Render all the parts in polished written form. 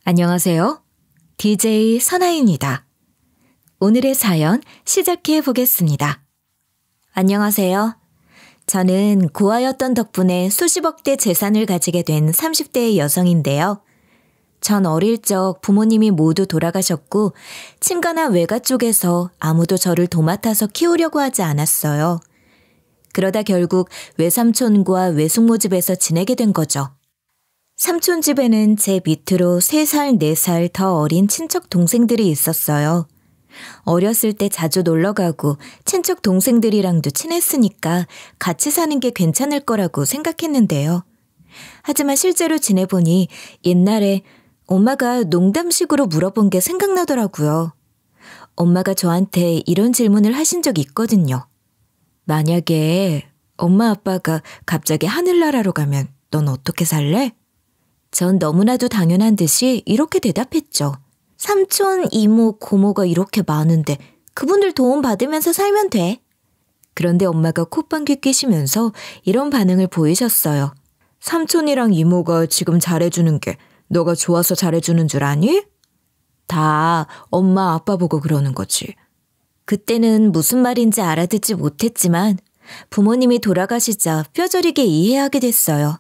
안녕하세요. DJ 선아입니다. 오늘의 사연 시작해 보겠습니다. 안녕하세요. 저는 고아였던 덕분에 수십억 대 재산을 가지게 된 30대의 여성인데요. 전 어릴 적 부모님이 모두 돌아가셨고 친가나 외가 쪽에서 아무도 저를 도맡아서 키우려고 하지 않았어요. 그러다 결국 외삼촌과 외숙모 집에서 지내게 된 거죠. 삼촌 집에는 제 밑으로 3살, 4살 더 어린 친척 동생들이 있었어요. 어렸을 때 자주 놀러가고 친척 동생들이랑도 친했으니까 같이 사는 게 괜찮을 거라고 생각했는데요. 하지만 실제로 지내보니 옛날에 엄마가 농담식으로 물어본 게 생각나더라고요. 엄마가 저한테 이런 질문을 하신 적이 있거든요. 만약에 엄마 아빠가 갑자기 하늘나라로 가면 넌 어떻게 살래? 전 너무나도 당연한 듯이 이렇게 대답했죠. 삼촌, 이모, 고모가 이렇게 많은데 그분들 도움 받으면서 살면 돼. 그런데 엄마가 콧방귀 뀌시면서 이런 반응을 보이셨어요. 삼촌이랑 이모가 지금 잘해주는 게 너가 좋아서 잘해주는 줄 아니? 다 엄마 아빠 보고 그러는 거지. 그때는 무슨 말인지 알아듣지 못했지만 부모님이 돌아가시자 뼈저리게 이해하게 됐어요.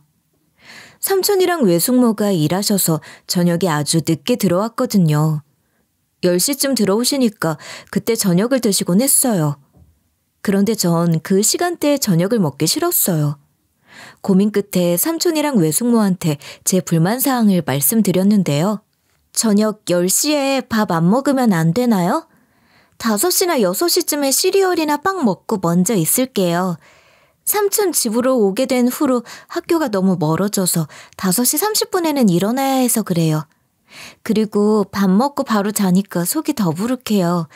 삼촌이랑 외숙모가 일하셔서 저녁에 아주 늦게 들어왔거든요. 10시쯤 들어오시니까 그때 저녁을 드시곤 했어요. 그런데 전 그 시간대에 저녁을 먹기 싫었어요. 고민 끝에 삼촌이랑 외숙모한테 제 불만사항을 말씀드렸는데요. 저녁 10시에 밥 안 먹으면 안 되나요? 5시나 6시쯤에 시리얼이나 빵 먹고 먼저 있을게요. 삼촌 집으로 오게 된 후로 학교가 너무 멀어져서 5시 30분에는 일어나야 해서 그래요. 그리고 밥 먹고 바로 자니까 속이 더부룩해요.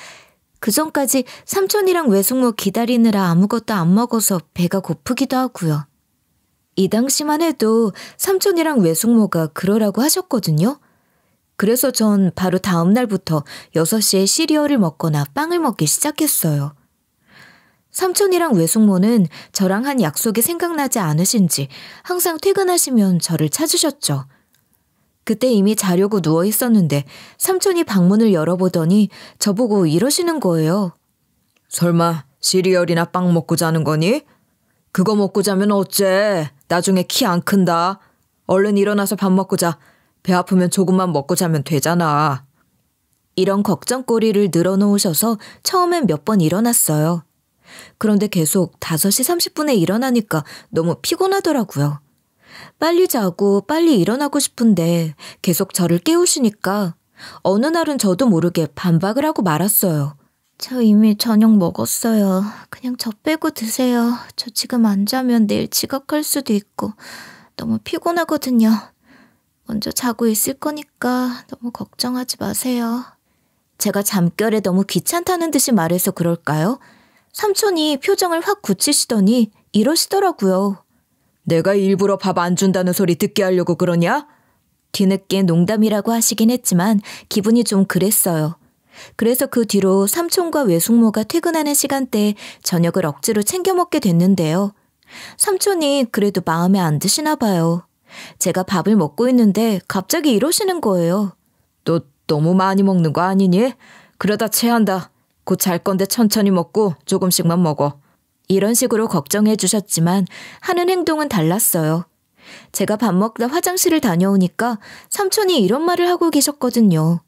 그 전까지 삼촌이랑 외숙모 기다리느라 아무것도 안 먹어서 배가 고프기도 하고요. 이 당시만 해도 삼촌이랑 외숙모가 그러라고 하셨거든요. 그래서 전 바로 다음 날부터 6시에 시리얼을 먹거나 빵을 먹기 시작했어요. 삼촌이랑 외숙모는 저랑 한 약속이 생각나지 않으신지 항상 퇴근하시면 저를 찾으셨죠. 그때 이미 자려고 누워 있었는데 삼촌이 방문을 열어보더니 저보고 이러시는 거예요. 설마 시리얼이나 빵 먹고 자는 거니? 그거 먹고 자면 어째? 나중에 키 안 큰다. 얼른 일어나서 밥 먹고 자. 배 아프면 조금만 먹고 자면 되잖아. 이런 걱정거리를 늘어놓으셔서 처음엔 몇 번 일어났어요. 그런데 계속 5시 30분에 일어나니까 너무 피곤하더라고요. 빨리 자고 빨리 일어나고 싶은데 계속 저를 깨우시니까 어느 날은 저도 모르게 반박을 하고 말았어요. 저 이미 저녁 먹었어요. 그냥 저 빼고 드세요. 저 지금 안 자면 내일 지각할 수도 있고 너무 피곤하거든요. 먼저 자고 있을 거니까 너무 걱정하지 마세요. 제가 잠결에 너무 귀찮다는 듯이 말해서 그럴까요? 삼촌이 표정을 확 굳히시더니 이러시더라고요. 내가 일부러 밥 안 준다는 소리 듣게 하려고 그러냐? 뒤늦게 농담이라고 하시긴 했지만 기분이 좀 그랬어요. 그래서 그 뒤로 삼촌과 외숙모가 퇴근하는 시간대에 저녁을 억지로 챙겨 먹게 됐는데요. 삼촌이 그래도 마음에 안 드시나 봐요. 제가 밥을 먹고 있는데 갑자기 이러시는 거예요. 너 너무 많이 먹는 거 아니니? 그러다 체한다. 곧 잘 건데 천천히 먹고 조금씩만 먹어. 이런 식으로 걱정해 주셨지만 하는 행동은 달랐어요. 제가 밥 먹다 화장실을 다녀오니까 삼촌이 이런 말을 하고 계셨거든요.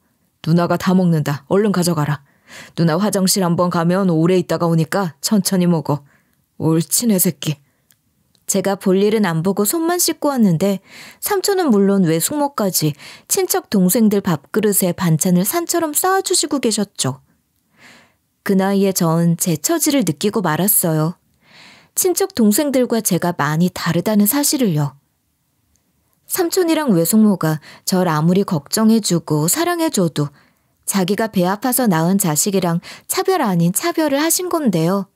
누나가 다 먹는다. 얼른 가져가라. 누나 화장실 한번 가면 오래 있다가 오니까 천천히 먹어. 옳지 내 새끼. 제가 볼일은 안 보고 손만 씻고 왔는데 삼촌은 물론 외숙모까지 친척 동생들 밥그릇에 반찬을 산처럼 쌓아주시고 계셨죠. 그 나이에 전 제 처지를 느끼고 말았어요. 친척 동생들과 제가 많이 다르다는 사실을요. 삼촌이랑 외숙모가 절 아무리 걱정해주고 사랑해줘도 자기가 배 아파서 낳은 자식이랑 차별 아닌 차별을 하신 건데요.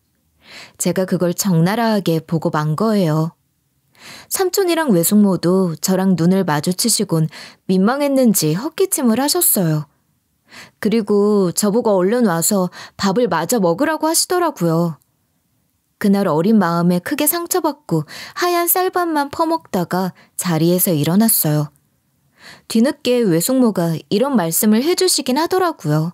제가 그걸 적나라하게 보고 만 거예요. 삼촌이랑 외숙모도 저랑 눈을 마주치시곤 민망했는지 헛기침을 하셨어요. 그리고 저보고 얼른 와서 밥을 마저 먹으라고 하시더라고요. 그날 어린 마음에 크게 상처받고 하얀 쌀밥만 퍼먹다가 자리에서 일어났어요. 뒤늦게 외숙모가 이런 말씀을 해주시긴 하더라고요.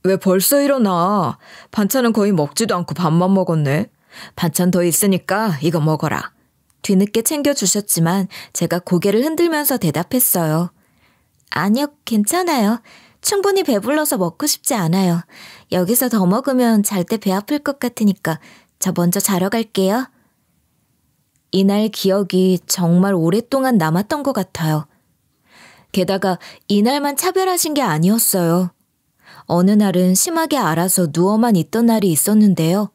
왜 벌써 일어나? 반찬은 거의 먹지도 않고 밥만 먹었네. 반찬 더 있으니까 이거 먹어라. 뒤늦게 챙겨주셨지만 제가 고개를 흔들면서 대답했어요. 아니요, 괜찮아요. 충분히 배불러서 먹고 싶지 않아요. 여기서 더 먹으면 잘 때 배 아플 것 같으니까 저 먼저 자러 갈게요. 이날 기억이 정말 오랫동안 남았던 것 같아요. 게다가 이날만 차별하신 게 아니었어요. 어느 날은 심하게 알아서 누워만 있던 날이 있었는데요.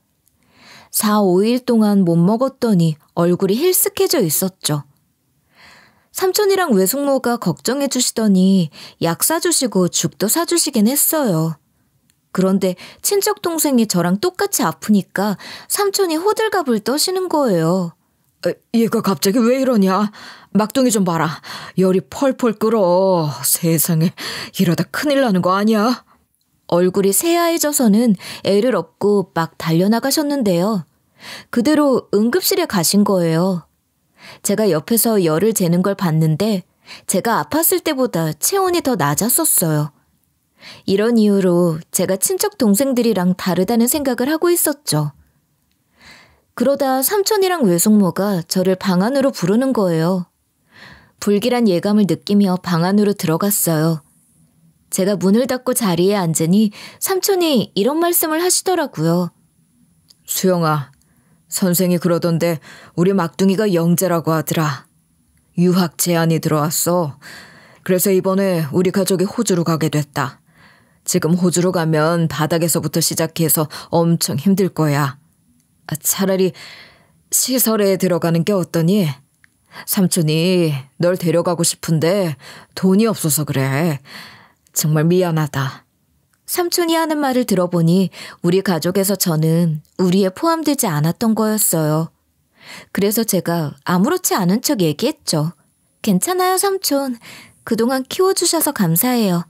4, 5일 동안 못 먹었더니 얼굴이 힐쓱해져 있었죠. 삼촌이랑 외숙모가 걱정해 주시더니 약 사주시고 죽도 사주시긴 했어요. 그런데 친척 동생이 저랑 똑같이 아프니까 삼촌이 호들갑을 떠시는 거예요. 얘가 갑자기 왜 이러냐? 막둥이 좀 봐라. 열이 펄펄 끓어. 세상에, 이러다 큰일 나는 거 아니야? 얼굴이 새하얘져서는 애를 업고 막 달려나가셨는데요. 그대로 응급실에 가신 거예요. 제가 옆에서 열을 재는 걸 봤는데 제가 아팠을 때보다 체온이 더 낮았었어요. 이런 이유로 제가 친척 동생들이랑 다르다는 생각을 하고 있었죠. 그러다 삼촌이랑 외숙모가 저를 방 안으로 부르는 거예요. 불길한 예감을 느끼며 방 안으로 들어갔어요. 제가 문을 닫고 자리에 앉으니 삼촌이 이런 말씀을 하시더라고요. 수영아, 선생이 그러던데 우리 막둥이가 영재라고 하더라. 유학 제안이 들어왔어. 그래서 이번에 우리 가족이 호주로 가게 됐다. 지금 호주로 가면 바닥에서부터 시작해서 엄청 힘들 거야. 차라리 시설에 들어가는 게 어떠니? 삼촌이 널 데려가고 싶은데 돈이 없어서 그래. 정말 미안하다. 삼촌이 하는 말을 들어보니 우리 가족에서 저는 우리에 포함되지 않았던 거였어요. 그래서 제가 아무렇지 않은 척 얘기했죠. 괜찮아요, 삼촌. 그동안 키워주셔서 감사해요.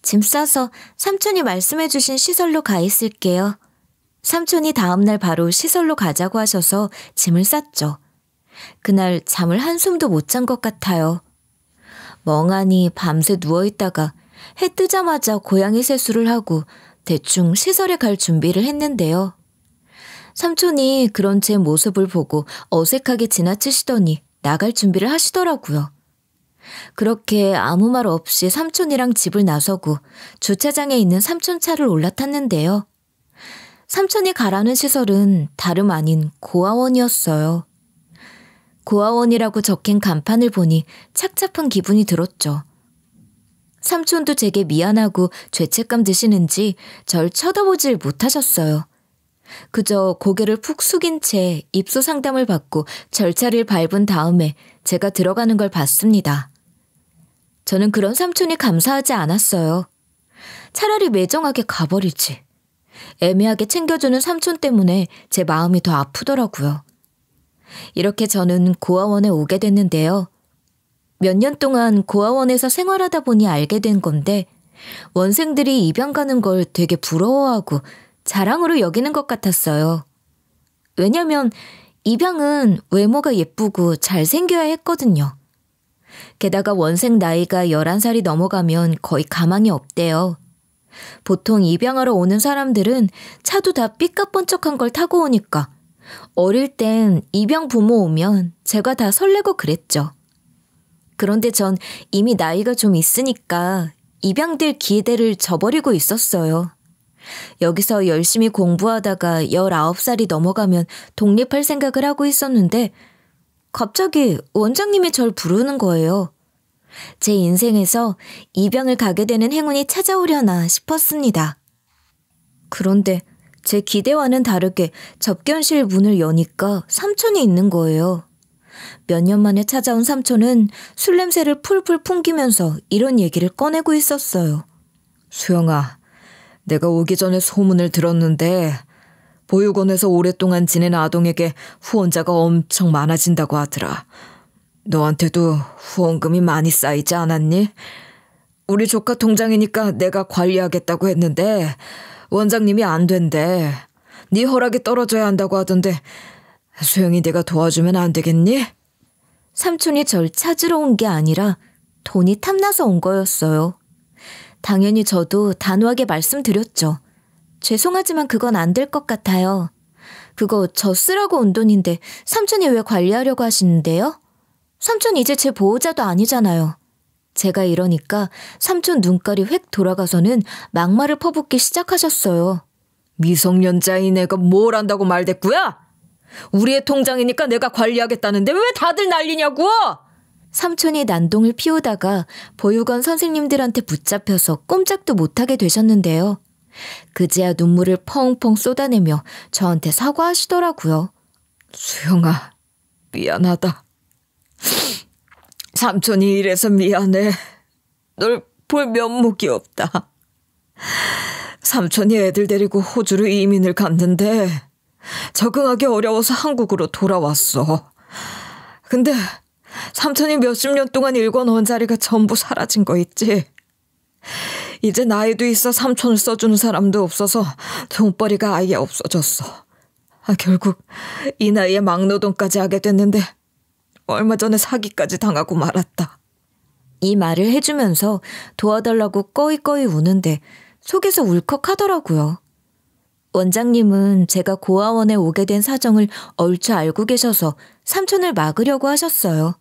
짐 싸서 삼촌이 말씀해주신 시설로 가 있을게요. 삼촌이 다음날 바로 시설로 가자고 하셔서 짐을 쌌죠. 그날 잠을 한숨도 못 잔 것 같아요. 멍하니 밤새 누워있다가 해 뜨자마자 고양이 세수를 하고 대충 시설에 갈 준비를 했는데요. 삼촌이 그런 제 모습을 보고 어색하게 지나치시더니 나갈 준비를 하시더라고요. 그렇게 아무 말 없이 삼촌이랑 집을 나서고 주차장에 있는 삼촌 차를 올라탔는데요. 삼촌이 가라는 시설은 다름 아닌 고아원이었어요. 고아원이라고 적힌 간판을 보니 착잡한 기분이 들었죠. 삼촌도 제게 미안하고 죄책감 드시는지 절 쳐다보질 못하셨어요. 그저 고개를 푹 숙인 채 입소 상담을 받고 절차를 밟은 다음에 제가 들어가는 걸 봤습니다. 저는 그런 삼촌이 감사하지 않았어요. 차라리 매정하게 가버리지. 애매하게 챙겨주는 삼촌 때문에 제 마음이 더 아프더라고요. 이렇게 저는 고아원에 오게 됐는데요. 몇 년 동안 고아원에서 생활하다 보니 알게 된 건데 원생들이 입양 가는 걸 되게 부러워하고 자랑으로 여기는 것 같았어요. 왜냐면 입양은 외모가 예쁘고 잘생겨야 했거든요. 게다가 원생 나이가 11살이 넘어가면 거의 가망이 없대요. 보통 입양하러 오는 사람들은 차도 다 삐까뻔쩍한 걸 타고 오니까 어릴 땐 입양 부모 오면 제가 다 설레고 그랬죠. 그런데 전 이미 나이가 좀 있으니까 입양될 기대를 저버리고 있었어요. 여기서 열심히 공부하다가 19살이 넘어가면 독립할 생각을 하고 있었는데 갑자기 원장님이 절 부르는 거예요. 제 인생에서 입양을 가게 되는 행운이 찾아오려나 싶었습니다. 그런데 제 기대와는 다르게 접견실 문을 여니까 삼촌이 있는 거예요. 몇 년 만에 찾아온 삼촌은 술 냄새를 풀풀 풍기면서 이런 얘기를 꺼내고 있었어요. 수영아, 내가 오기 전에 소문을 들었는데 보육원에서 오랫동안 지낸 아동에게 후원자가 엄청 많아진다고 하더라. 너한테도 후원금이 많이 쌓이지 않았니? 우리 조카 통장이니까 내가 관리하겠다고 했는데 원장님이 안 된대. 네 허락이 떨어져야 한다고 하던데 수영이 내가 도와주면 안 되겠니? 삼촌이 절 찾으러 온 게 아니라 돈이 탐나서 온 거였어요. 당연히 저도 단호하게 말씀드렸죠. 죄송하지만 그건 안 될 것 같아요. 그거 저 쓰라고 온 돈인데 삼촌이 왜 관리하려고 하시는데요? 삼촌 이제 제 보호자도 아니잖아요. 제가 이러니까 삼촌 눈깔이 획 돌아가서는 막말을 퍼붓기 시작하셨어요. 미성년자인 애가 뭘 안다고 말댔구야? 우리의 통장이니까 내가 관리하겠다는데 왜 다들 난리냐고! 삼촌이 난동을 피우다가 보육원 선생님들한테 붙잡혀서 꼼짝도 못하게 되셨는데요. 그제야 눈물을 펑펑 쏟아내며 저한테 사과하시더라고요. 수영아, 미안하다. 삼촌이 이래서 미안해. 널 볼 면목이 없다. 삼촌이 애들 데리고 호주로 이민을 갔는데 적응하기 어려워서 한국으로 돌아왔어. 근데 삼촌이 몇십 년 동안 일궈 놓은 자리가 전부 사라진 거 있지. 이제 나이도 있어 삼촌을 써주는 사람도 없어서 돈벌이가 아예 없어졌어. 결국 이 나이에 막노동까지 하게 됐는데 얼마 전에 사기까지 당하고 말았다. 이 말을 해주면서 도와달라고 꺼이꺼이 우는데 속에서 울컥하더라고요. 원장님은 제가 고아원에 오게 된 사정을 얼추 알고 계셔서 삼촌을 막으려고 하셨어요.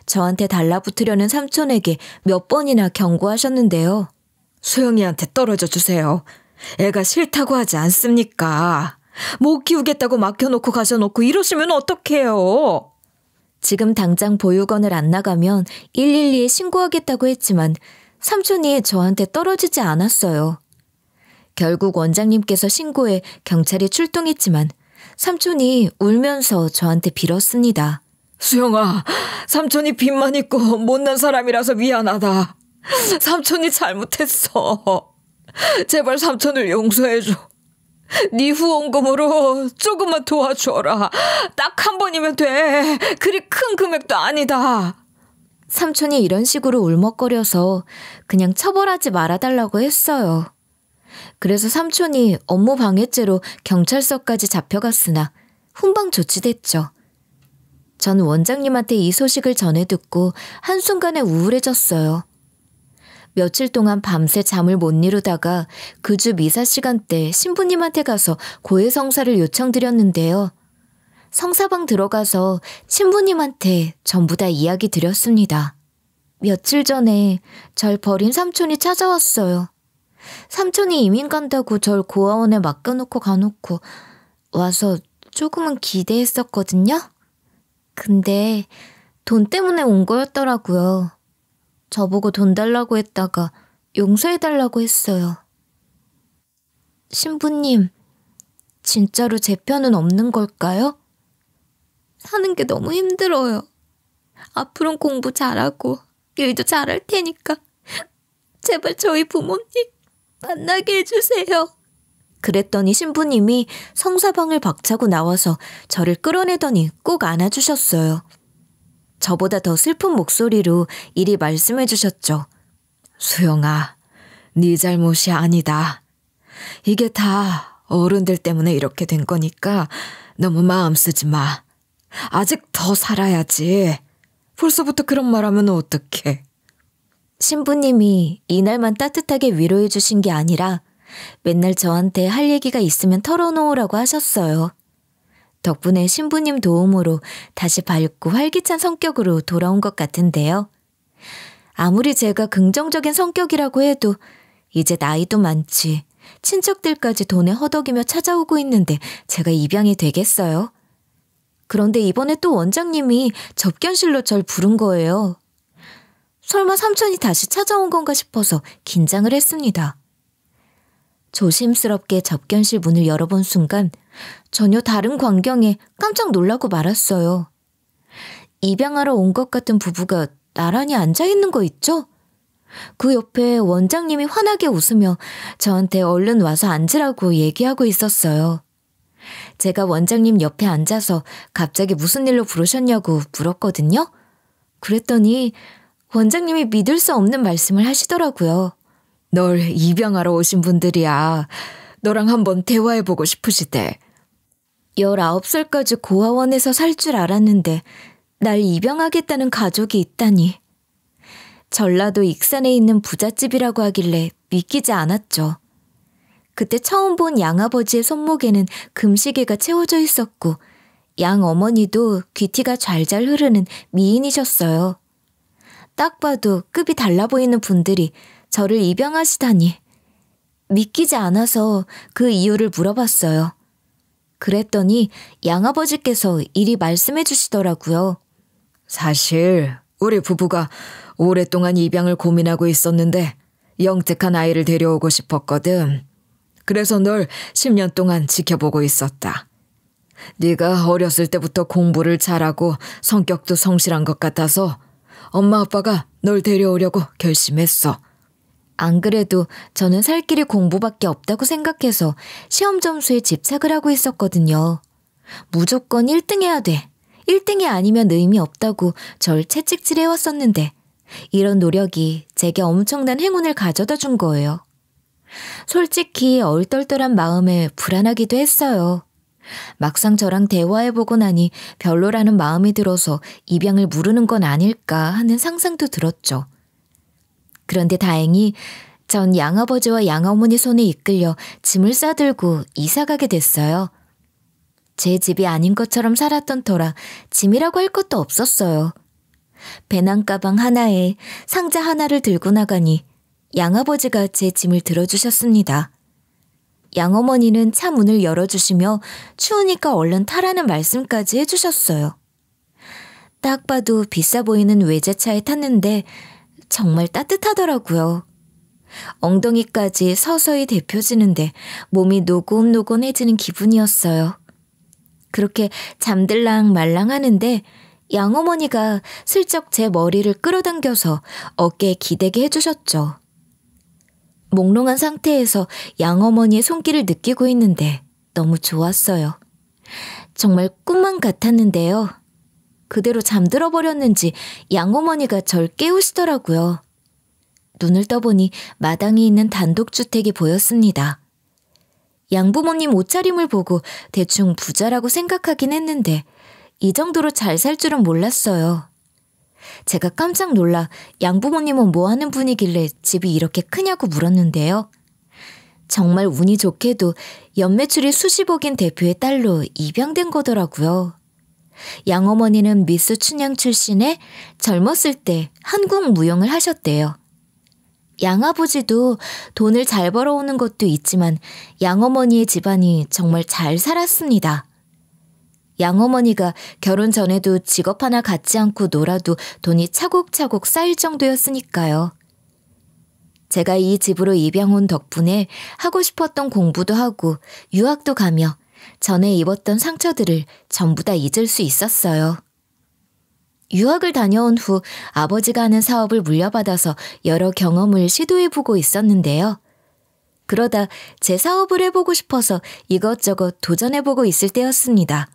저한테 달라붙으려는 삼촌에게 몇 번이나 경고하셨는데요. 수영이한테 떨어져 주세요. 애가 싫다고 하지 않습니까? 못 키우겠다고 맡겨놓고 가셔놓고 이러시면 어떡해요? 지금 당장 보육원을 안 나가면 112에 신고하겠다고 했지만 삼촌이 저한테 떨어지지 않았어요. 결국 원장님께서 신고해 경찰이 출동했지만 삼촌이 울면서 저한테 빌었습니다. 수영아, 삼촌이 빚만 있고 못난 사람이라서 미안하다. 삼촌이 잘못했어. 제발 삼촌을 용서해줘. 네 후원금으로 조금만 도와줘라. 딱 한 번이면 돼. 그리 큰 금액도 아니다. 삼촌이 이런 식으로 울먹거려서 그냥 처벌하지 말아달라고 했어요. 그래서 삼촌이 업무 방해죄로 경찰서까지 잡혀갔으나 훈방 조치됐죠. 전 원장님한테 이 소식을 전해 듣고 한순간에 우울해졌어요. 며칠 동안 밤새 잠을 못 이루다가 그 주 미사 시간대 신부님한테 가서 고해성사를 요청드렸는데요. 성사방 들어가서 신부님한테 전부 다 이야기 드렸습니다. 며칠 전에 절 버린 삼촌이 찾아왔어요. 삼촌이 이민 간다고 절 고아원에 맡겨놓고 가놓고 와서 조금은 기대했었거든요. 근데 돈 때문에 온 거였더라고요. 저보고 돈 달라고 했다가 용서해달라고 했어요. 신부님, 진짜로 제 편은 없는 걸까요? 사는 게 너무 힘들어요. 앞으로는 공부 잘하고 일도 잘할 테니까 제발 저희 부모님 만나게 해주세요. 그랬더니 신부님이 성사방을 박차고 나와서 저를 끌어내더니 꼭 안아주셨어요. 저보다 더 슬픈 목소리로 이리 말씀해 주셨죠. 수영아, 네 잘못이 아니다. 이게 다 어른들 때문에 이렇게 된 거니까 너무 마음 쓰지 마. 아직 더 살아야지. 벌써부터 그런 말하면 어떡해. 신부님이 이날만 따뜻하게 위로해 주신 게 아니라 맨날 저한테 할 얘기가 있으면 털어놓으라고 하셨어요. 덕분에 신부님 도움으로 다시 밝고 활기찬 성격으로 돌아온 것 같은데요. 아무리 제가 긍정적인 성격이라고 해도 이제 나이도 많지 친척들까지 돈에 허덕이며 찾아오고 있는데 제가 입양이 되겠어요? 그런데 이번에 또 원장님이 접견실로 절 부른 거예요. 설마 삼촌이 다시 찾아온 건가 싶어서 긴장을 했습니다. 조심스럽게 접견실 문을 열어본 순간 전혀 다른 광경에 깜짝 놀라고 말았어요. 입양하러 온 것 같은 부부가 나란히 앉아있는 거 있죠? 그 옆에 원장님이 환하게 웃으며 저한테 얼른 와서 앉으라고 얘기하고 있었어요. 제가 원장님 옆에 앉아서 갑자기 무슨 일로 부르셨냐고 물었거든요. 그랬더니 원장님이 믿을 수 없는 말씀을 하시더라고요. 널 입양하러 오신 분들이야. 너랑 한번 대화해보고 싶으시대. 19살까지 고아원에서 살 줄 알았는데 날 입양하겠다는 가족이 있다니. 전라도 익산에 있는 부잣집이라고 하길래 믿기지 않았죠. 그때 처음 본 양아버지의 손목에는 금시계가 채워져 있었고 양어머니도 귀티가 잘잘 흐르는 미인이셨어요. 딱 봐도 급이 달라 보이는 분들이 저를 입양하시다니. 믿기지 않아서 그 이유를 물어봤어요. 그랬더니 양아버지께서 이리 말씀해 주시더라고요. 사실 우리 부부가 오랫동안 입양을 고민하고 있었는데 영특한 아이를 데려오고 싶었거든. 그래서 널 10년 동안 지켜보고 있었다. 네가 어렸을 때부터 공부를 잘하고 성격도 성실한 것 같아서 엄마 아빠가 널 데려오려고 결심했어. 안 그래도 저는 살 길이 공부밖에 없다고 생각해서 시험 점수에 집착을 하고 있었거든요. 무조건 1등 해야 돼. 1등이 아니면 의미 없다고 절 채찍질해왔었는데 이런 노력이 제게 엄청난 행운을 가져다 준 거예요. 솔직히 얼떨떨한 마음에 불안하기도 했어요. 막상 저랑 대화해보고 나니 별로라는 마음이 들어서 입양을 무르는 건 아닐까 하는 상상도 들었죠. 그런데 다행히 전 양아버지와 양어머니 손에 이끌려 짐을 싸들고 이사가게 됐어요. 제 집이 아닌 것처럼 살았던 터라 짐이라고 할 것도 없었어요. 배낭가방 하나에 상자 하나를 들고 나가니 양아버지가 제 짐을 들어주셨습니다. 양어머니는 차 문을 열어주시며 추우니까 얼른 타라는 말씀까지 해주셨어요. 딱 봐도 비싸 보이는 외제차에 탔는데 정말 따뜻하더라고요. 엉덩이까지 서서히 데펴지는데 몸이 노곤노곤해지는 기분이었어요. 그렇게 잠들랑 말랑 하는데 양어머니가 슬쩍 제 머리를 끌어당겨서 어깨에 기대게 해주셨죠. 몽롱한 상태에서 양어머니의 손길을 느끼고 있는데 너무 좋았어요. 정말 꿈만 같았는데요. 그대로 잠들어 버렸는지 양어머니가 절 깨우시더라고요. 눈을 떠보니 마당에 있는 단독주택이 보였습니다. 양부모님 옷차림을 보고 대충 부자라고 생각하긴 했는데 이 정도로 잘 살 줄은 몰랐어요. 제가 깜짝 놀라 양부모님은 뭐 하는 분이길래 집이 이렇게 크냐고 물었는데요. 정말 운이 좋게도 연매출이 수십억인 대표의 딸로 입양된 거더라고요. 양어머니는 미스 춘향 출신에 젊었을 때 한국 무용을 하셨대요. 양아버지도 돈을 잘 벌어오는 것도 있지만 양어머니의 집안이 정말 잘 살았습니다. 양어머니가 결혼 전에도 직업 하나 갖지 않고 놀아도 돈이 차곡차곡 쌓일 정도였으니까요. 제가 이 집으로 입양 온 덕분에 하고 싶었던 공부도 하고 유학도 가며 전에 입었던 상처들을 전부 다 잊을 수 있었어요. 유학을 다녀온 후 아버지가 하는 사업을 물려받아서 여러 경험을 시도해보고 있었는데요. 그러다 제 사업을 해보고 싶어서 이것저것 도전해보고 있을 때였습니다.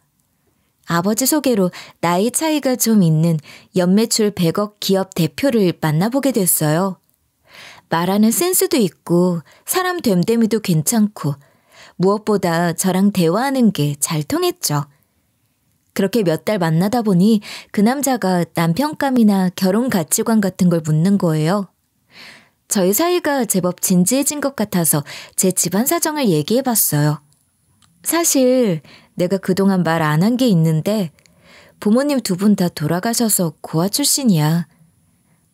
아버지 소개로 나이 차이가 좀 있는 연매출 100억 기업 대표를 만나보게 됐어요. 말하는 센스도 있고 사람 됨됨이도 괜찮고 무엇보다 저랑 대화하는 게 잘 통했죠. 그렇게 몇 달 만나다 보니 그 남자가 남편감이나 결혼 가치관 같은 걸 묻는 거예요. 저희 사이가 제법 진지해진 것 같아서 제 집안 사정을 얘기해봤어요. 사실 내가 그동안 말 안 한 게 있는데 부모님 두 분 다 돌아가셔서 고아 출신이야.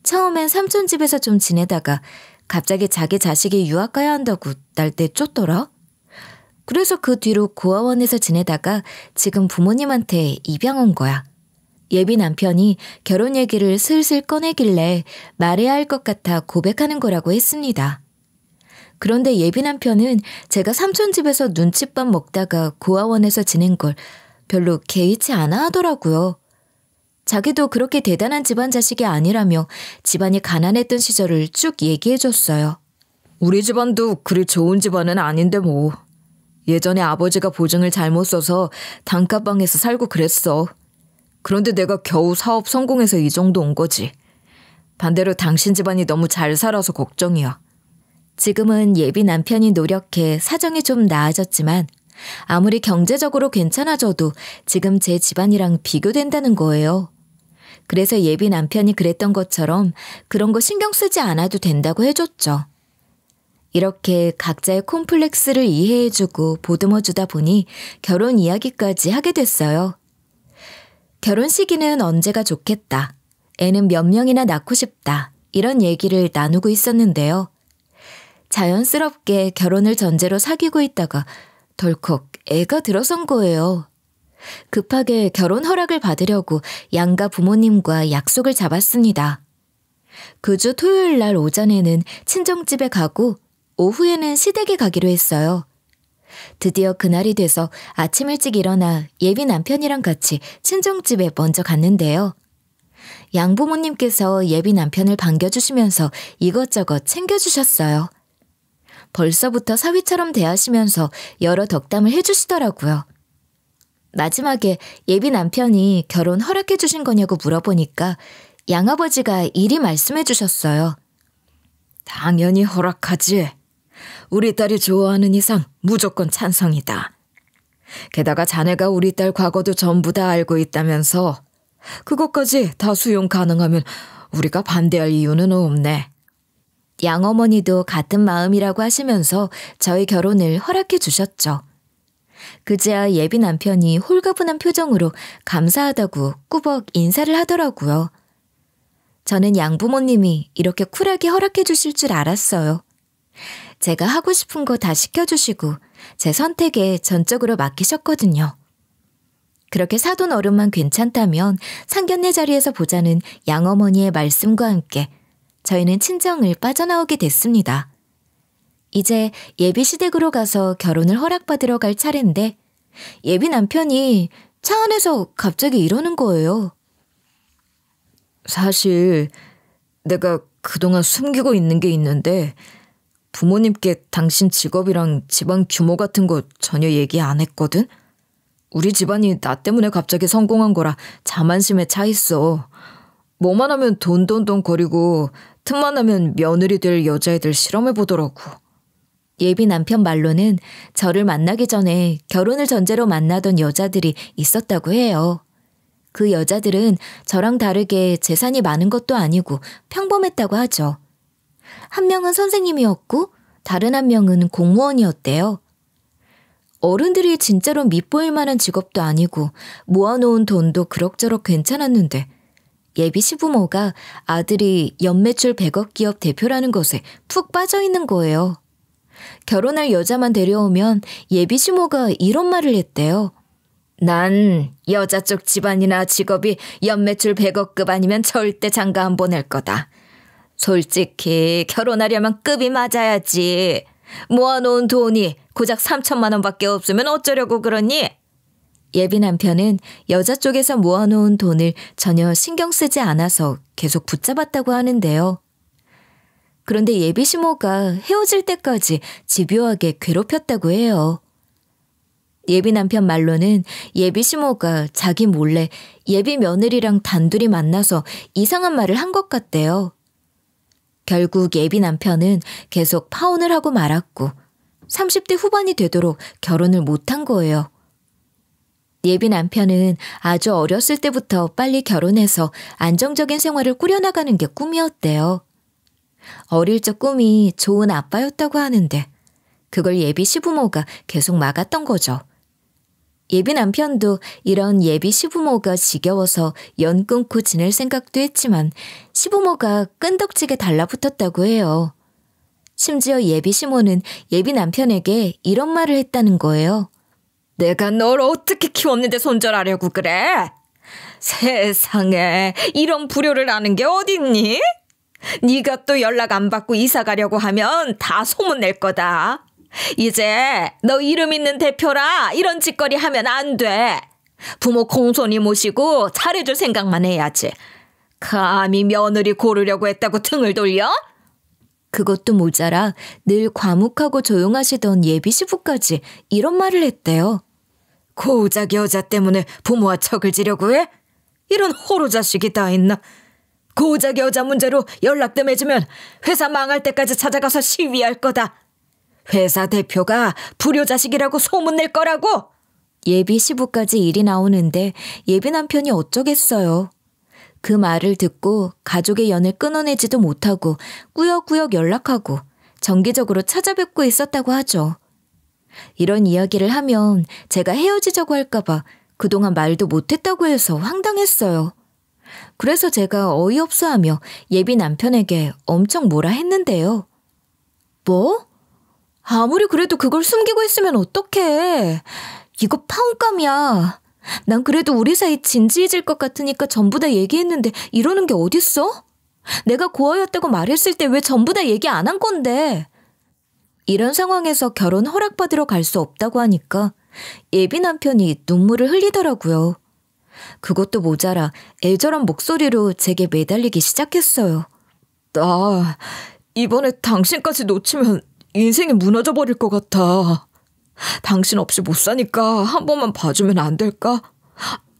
처음엔 삼촌 집에서 좀 지내다가 갑자기 자기 자식이 유학 가야 한다고 날 내쫓더라. 그래서 그 뒤로 고아원에서 지내다가 지금 부모님한테 입양 온 거야. 예비 남편이 결혼 얘기를 슬슬 꺼내길래 말해야 할 것 같아 고백하는 거라고 했습니다. 그런데 예비 남편은 제가 삼촌 집에서 눈칫밥 먹다가 고아원에서 지낸 걸 별로 개의치 않아 하더라고요. 자기도 그렇게 대단한 집안 자식이 아니라며 집안이 가난했던 시절을 쭉 얘기해줬어요. 우리 집안도 그리 좋은 집안은 아닌데 뭐. 예전에 아버지가 보증을 잘못 써서 단칸방에서 살고 그랬어. 그런데 내가 겨우 사업 성공해서 이 정도 온 거지. 반대로 당신 집안이 너무 잘 살아서 걱정이야. 지금은 예비 남편이 노력해 사정이 좀 나아졌지만 아무리 경제적으로 괜찮아져도 지금 제 집안이랑 비교된다는 거예요. 그래서 예비 남편이 그랬던 것처럼 그런 거 신경 쓰지 않아도 된다고 해줬죠. 이렇게 각자의 콤플렉스를 이해해주고 보듬어주다 보니 결혼 이야기까지 하게 됐어요. 결혼 시기는 언제가 좋겠다. 애는 몇 명이나 낳고 싶다. 이런 얘기를 나누고 있었는데요. 자연스럽게 결혼을 전제로 사귀고 있다가 덜컥 애가 들어선 거예요. 급하게 결혼 허락을 받으려고 양가 부모님과 약속을 잡았습니다. 그 주 토요일 날 오전에는 친정집에 가고 오후에는 시댁에 가기로 했어요. 드디어 그날이 돼서 아침 일찍 일어나 예비 남편이랑 같이 친정집에 먼저 갔는데요. 양부모님께서 예비 남편을 반겨주시면서 이것저것 챙겨주셨어요. 벌써부터 사위처럼 대하시면서 여러 덕담을 해주시더라고요. 마지막에 예비 남편이 결혼 허락해 주신 거냐고 물어보니까 양아버지가 이리 말씀해 주셨어요. 당연히 허락하지. 우리 딸이 좋아하는 이상 무조건 찬성이다. 게다가 자네가 우리 딸 과거도 전부 다 알고 있다면서 그것까지 다 수용 가능하면 우리가 반대할 이유는 없네. 양어머니도 같은 마음이라고 하시면서 저희 결혼을 허락해 주셨죠. 그제야 예비 남편이 홀가분한 표정으로 감사하다고 꾸벅 인사를 하더라고요. 저는 양부모님이 이렇게 쿨하게 허락해 주실 줄 알았어요. 제가 하고 싶은 거 다 시켜주시고 제 선택에 전적으로 맡기셨거든요. 그렇게 사돈 어른만 괜찮다면 상견례 자리에서 보자는 양어머니의 말씀과 함께 저희는 친정을 빠져나오게 됐습니다. 이제 예비 시댁으로 가서 결혼을 허락받으러 갈 차례인데 예비 남편이 차 안에서 갑자기 이러는 거예요. 사실 내가 그동안 숨기고 있는 게 있는데 부모님께 당신 직업이랑 집안 규모 같은 거 전혀 얘기 안 했거든? 우리 집안이 나 때문에 갑자기 성공한 거라 자만심에 차 있어. 뭐만 하면 돈 거리고 틈만 하면 며느리 될 여자애들 실험해보더라고. 예비 남편 말로는 저를 만나기 전에 결혼을 전제로 만나던 여자들이 있었다고 해요. 그 여자들은 저랑 다르게 재산이 많은 것도 아니고 평범했다고 하죠. 한 명은 선생님이었고 다른 한 명은 공무원이었대요. 어른들이 진짜로 밉보일 만한 직업도 아니고 모아놓은 돈도 그럭저럭 괜찮았는데 예비 시부모가 아들이 연매출 100억 기업 대표라는 것에 푹 빠져있는 거예요. 결혼할 여자만 데려오면 예비 시모가 이런 말을 했대요. 난 여자 쪽 집안이나 직업이 연매출 100억급 아니면 절대 장가 안 보낼 거다. 솔직히 결혼하려면 급이 맞아야지. 모아놓은 돈이 고작 3천만 원밖에 없으면 어쩌려고 그러니? 예비 남편은 여자 쪽에서 모아놓은 돈을 전혀 신경 쓰지 않아서 계속 붙잡았다고 하는데요. 그런데 예비 시모가 헤어질 때까지 집요하게 괴롭혔다고 해요. 예비 남편 말로는 예비 시모가 자기 몰래 예비 며느리랑 단둘이 만나서 이상한 말을 한 것 같대요. 결국 예비 남편은 계속 파혼을 하고 말았고 30대 후반이 되도록 결혼을 못한 거예요. 예비 남편은 아주 어렸을 때부터 빨리 결혼해서 안정적인 생활을 꾸려나가는 게 꿈이었대요. 어릴 적 꿈이 좋은 아빠였다고 하는데 그걸 예비 시부모가 계속 막았던 거죠. 예비 남편도 이런 예비 시부모가 지겨워서 연 끊고 지낼 생각도 했지만 시부모가 끈덕지게 달라붙었다고 해요. 심지어 예비 시모는 예비 남편에게 이런 말을 했다는 거예요. 내가 널 어떻게 키웠는데 손절하려고 그래? 세상에 이런 불효를 아는 게 어딨니? 네가 또 연락 안 받고 이사 가려고 하면 다 소문낼 거다. 이제 너 이름 있는 대표라 이런 짓거리 하면 안 돼. 부모 공손히 모시고 잘해줄 생각만 해야지. 감히 며느리 고르려고 했다고 등을 돌려? 그것도 모자라 늘 과묵하고 조용하시던 예비 시부까지 이런 말을 했대요. 고작 여자 때문에 부모와 척을 지려고 해? 이런 호로 자식이 다 있나? 고작 여자 문제로 연락도 맺으면 회사 망할 때까지 찾아가서 시위할 거다. 회사 대표가 불효자식이라고 소문낼 거라고. 예비 시부까지 일이 나오는데 예비 남편이 어쩌겠어요. 그 말을 듣고 가족의 연을 끊어내지도 못하고 꾸역꾸역 연락하고 정기적으로 찾아뵙고 있었다고 하죠. 이런 이야기를 하면 제가 헤어지자고 할까봐 그동안 말도 못했다고 해서 황당했어요. 그래서 제가 어이없어하며 예비 남편에게 엄청 뭐라 했는데요. 뭐? 아무리 그래도 그걸 숨기고 있으면 어떡해. 이거 파혼감이야. 난 그래도 우리 사이 진지해질 것 같으니까 전부 다 얘기했는데 이러는 게 어딨어? 내가 고아였다고 말했을 때 왜 전부 다 얘기 안 한 건데? 이런 상황에서 결혼 허락받으러 갈 수 없다고 하니까 예비 남편이 눈물을 흘리더라고요. 그것도 모자라 애절한 목소리로 제게 매달리기 시작했어요. 나 이번에 당신까지 놓치면 인생이 무너져 버릴 것 같아. 당신 없이 못 사니까 한 번만 봐주면 안 될까?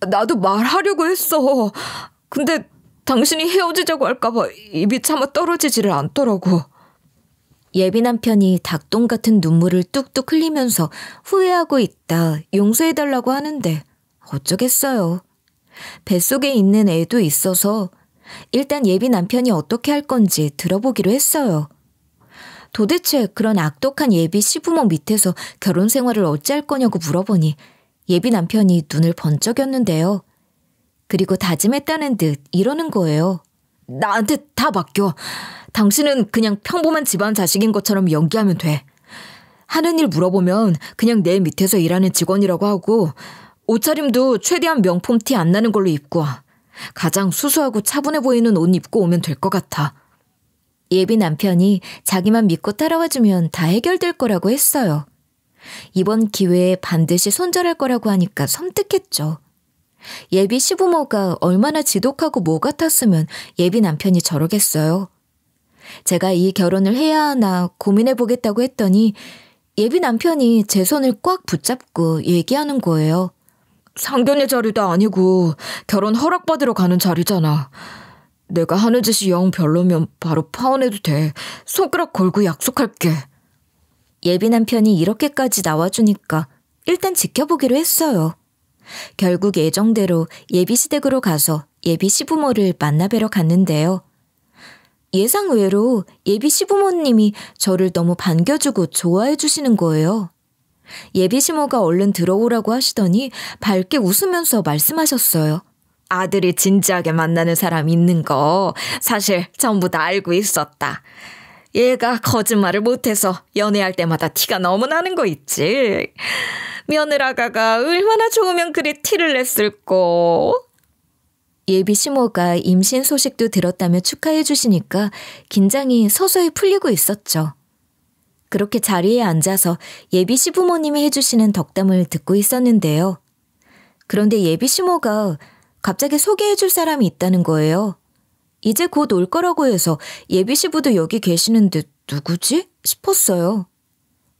나도 말하려고 했어. 근데 당신이 헤어지자고 할까봐 입이 차마 떨어지지를 않더라고. 예비 남편이 닭똥 같은 눈물을 뚝뚝 흘리면서 후회하고 있다, 용서해달라고 하는데 어쩌겠어요. 뱃속에 있는 애도 있어서 일단 예비 남편이 어떻게 할 건지 들어보기로 했어요. 도대체 그런 악독한 예비 시부모 밑에서 결혼 생활을 어찌할 거냐고 물어보니 예비 남편이 눈을 번쩍였는데요. 그리고 다짐했다는 듯 이러는 거예요. 나한테 다 맡겨. 당신은 그냥 평범한 집안 자식인 것처럼 연기하면 돼. 하는 일 물어보면 그냥 내 밑에서 일하는 직원이라고 하고 옷차림도 최대한 명품 티 안 나는 걸로 입고 와. 가장 수수하고 차분해 보이는 옷 입고 오면 될 것 같아. 예비 남편이 자기만 믿고 따라와주면 다 해결될 거라고 했어요. 이번 기회에 반드시 손절할 거라고 하니까 섬뜩했죠. 예비 시부모가 얼마나 지독하고 뭐 같았으면 예비 남편이 저러겠어요. 제가 이 결혼을 해야 하나 고민해보겠다고 했더니 예비 남편이 제 손을 꽉 붙잡고 얘기하는 거예요. 상견례 자리도 아니고 결혼 허락받으러 가는 자리잖아. 내가 하는 짓이 영 별로면 바로 파혼해도 돼. 손가락 걸고 약속할게. 예비 남편이 이렇게까지 나와주니까 일단 지켜보기로 했어요. 결국 예정대로 예비 시댁으로 가서 예비 시부모를 만나뵈러 갔는데요. 예상 외로 예비 시부모님이 저를 너무 반겨주고 좋아해 주시는 거예요. 예비 시모가 얼른 들어오라고 하시더니 밝게 웃으면서 말씀하셨어요. 아들이 진지하게 만나는 사람 있는 거 사실 전부 다 알고 있었다. 얘가 거짓말을 못해서 연애할 때마다 티가 너무 나는 거 있지. 며느라가가 얼마나 좋으면 그리 티를 냈을꼬. 예비 시모가 임신 소식도 들었다며 축하해 주시니까 긴장이 서서히 풀리고 있었죠. 그렇게 자리에 앉아서 예비 시부모님이 해주시는 덕담을 듣고 있었는데요. 그런데 예비 시모가 갑자기 소개해 줄 사람이 있다는 거예요. 이제 곧 올 거라고 해서 예비 시부도 여기 계시는데 누구지? 싶었어요.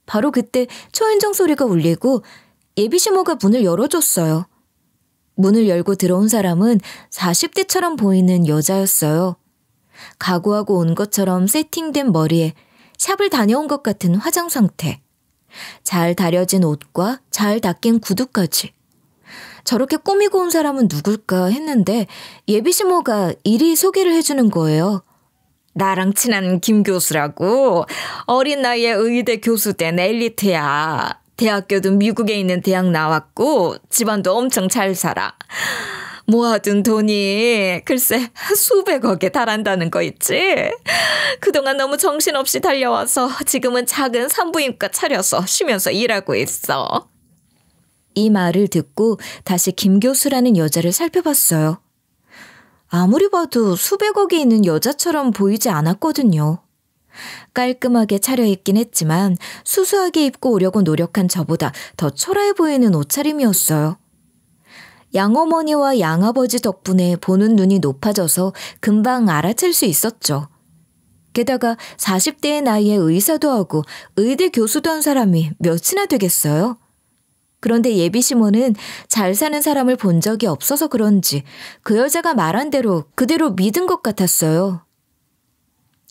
바로 그때 초인종 소리가 울리고 예비 시모가 문을 열어줬어요. 문을 열고 들어온 사람은 40대처럼 보이는 여자였어요. 각오하고 온 것처럼 세팅된 머리에 샵을 다녀온 것 같은 화장 상태. 잘 다려진 옷과 잘 닦인 구두까지. 저렇게 꾸미고 온 사람은 누굴까 했는데 예비 시모가 이리 소개를 해주는 거예요. 나랑 친한 김 교수라고. 어린 나이에 의대 교수된 엘리트야. 대학교도 미국에 있는 대학 나왔고 집안도 엄청 잘 살아. 모아둔 돈이 글쎄 수백억에 달한다는 거 있지. 그동안 너무 정신없이 달려와서 지금은 작은 산부인과 차려서 쉬면서 일하고 있어. 이 말을 듣고 다시 김 교수라는 여자를 살펴봤어요. 아무리 봐도 수백억이 있는 여자처럼 보이지 않았거든요. 깔끔하게 차려입긴 했지만 수수하게 입고 오려고 노력한 저보다 더 초라해 보이는 옷차림이었어요. 양어머니와 양아버지 덕분에 보는 눈이 높아져서 금방 알아챌 수 있었죠. 게다가 40대의 나이에 의사도 하고 의대 교수도 한 사람이 몇이나 되겠어요? 그런데 예비 시모는 잘 사는 사람을 본 적이 없어서 그런지 그 여자가 말한 대로 그대로 믿은 것 같았어요.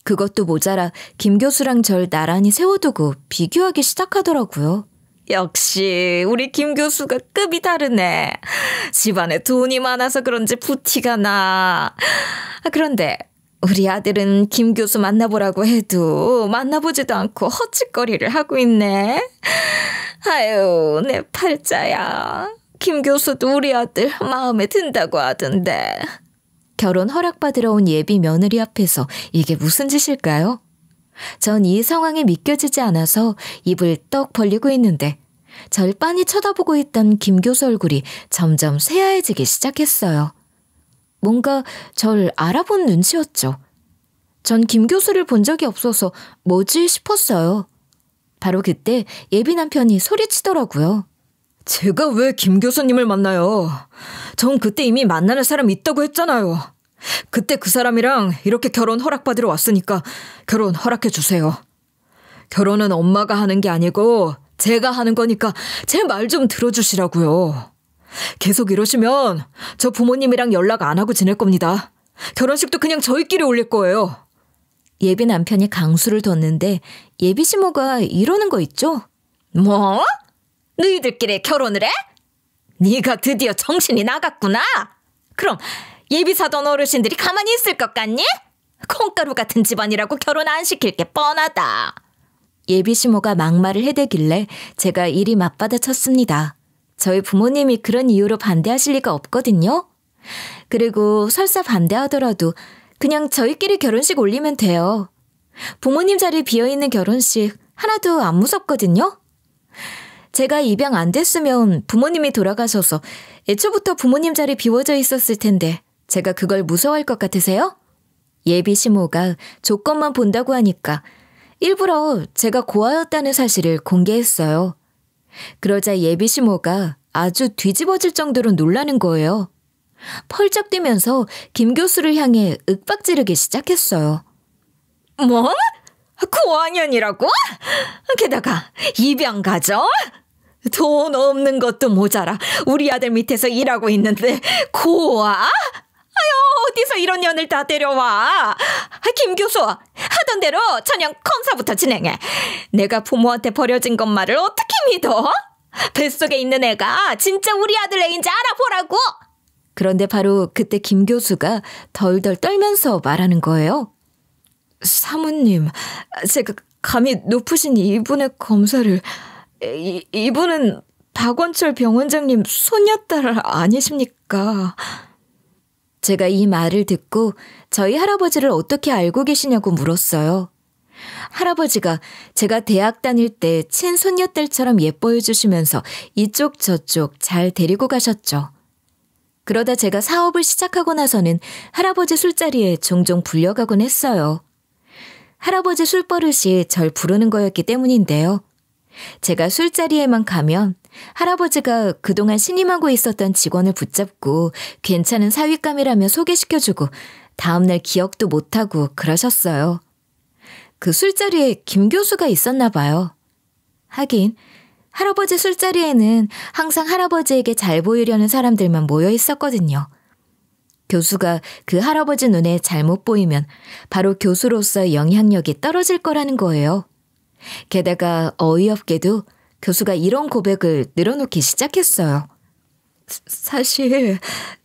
그것도 모자라 김 교수랑 절 나란히 세워두고 비교하기 시작하더라고요. 역시 우리 김 교수가 급이 다르네. 집안에 돈이 많아서 그런지 부티가 나. 그런데 우리 아들은 김 교수 만나보라고 해도 만나보지도 않고 헛짓거리를 하고 있네. 아유, 내 팔자야. 김 교수도 우리 아들 마음에 든다고 하던데. 결혼 허락받으러 온 예비 며느리 앞에서 이게 무슨 짓일까요? 전 이 상황이 믿겨지지 않아서 입을 떡 벌리고 있는데 절 빤히 쳐다보고 있던 김 교수 얼굴이 점점 새하얘지기 시작했어요. 뭔가 절 알아본 눈치였죠. 전 김 교수를 본 적이 없어서 뭐지 싶었어요. 바로 그때 예비 남편이 소리치더라고요. 제가 왜 김 교수님을 만나요? 전 그때 이미 만나는 사람 있다고 했잖아요. 그때 그 사람이랑 이렇게 결혼 허락받으러 왔으니까 결혼 허락해 주세요. 결혼은 엄마가 하는 게 아니고 제가 하는 거니까 제 말 좀 들어주시라고요. 계속 이러시면 저 부모님이랑 연락 안 하고 지낼 겁니다. 결혼식도 그냥 저희끼리 올릴 거예요. 예비 남편이 강수를 뒀는데 예비 시모가 이러는 거 있죠? 뭐? 너희들끼리 결혼을 해? 네가 드디어 정신이 나갔구나. 그럼 예비 사돈 어르신들이 가만히 있을 것 같니? 콩가루 같은 집안이라고 결혼 안 시킬 게 뻔하다. 예비 시모가 막말을 해대길래 제가 이리 맞받아쳤습니다. 저희 부모님이 그런 이유로 반대하실 리가 없거든요. 그리고 설사 반대하더라도 그냥 저희끼리 결혼식 올리면 돼요. 부모님 자리 비어있는 결혼식 하나도 안 무섭거든요. 제가 입양 안 됐으면 부모님이 돌아가셔서 애초부터 부모님 자리 비워져 있었을 텐데 제가 그걸 무서워할 것 같으세요? 예비 시모가 조건만 본다고 하니까 일부러 제가 고아였다는 사실을 공개했어요. 그러자 예비 시모가 아주 뒤집어질 정도로 놀라는 거예요. 펄쩍 뛰면서 김 교수를 향해 윽박지르기 시작했어요. 뭐? 고아년이라고? 게다가 입양 가정? 돈 없는 것도 모자라 우리 아들 밑에서 일하고 있는데 고아? 아유, 어디서 이런 년을 다 데려와. 김 교수, 하던 대로 저녁 검사부터 진행해. 내가 부모한테 버려진 것만을 어떻게 믿어? 뱃속에 있는 애가 진짜 우리 아들 애인지 알아보라고. 그런데 바로 그때 김 교수가 덜덜 떨면서 말하는 거예요. 사모님, 제가 감히 높으신 이분의 검사를... 이분은 박원철 병원장님 손녀딸 아니십니까? 제가 이 말을 듣고 저희 할아버지를 어떻게 알고 계시냐고 물었어요. 할아버지가 제가 대학 다닐 때 친손녀딸처럼 예뻐해 주시면서 이쪽 저쪽 잘 데리고 가셨죠. 그러다 제가 사업을 시작하고 나서는 할아버지 술자리에 종종 불려가곤 했어요. 할아버지 술버릇이 절 부르는 거였기 때문인데요. 제가 술자리에만 가면 할아버지가 그동안 신임하고 있었던 직원을 붙잡고 괜찮은 사윗감이라며 소개시켜주고 다음날 기억도 못하고 그러셨어요. 그 술자리에 김 교수가 있었나 봐요. 하긴 할아버지 술자리에는 항상 할아버지에게 잘 보이려는 사람들만 모여 있었거든요. 교수가 그 할아버지 눈에 잘못 보이면 바로 교수로서의 영향력이 떨어질 거라는 거예요. 게다가 어이없게도 교수가 이런 고백을 늘어놓기 시작했어요. 사실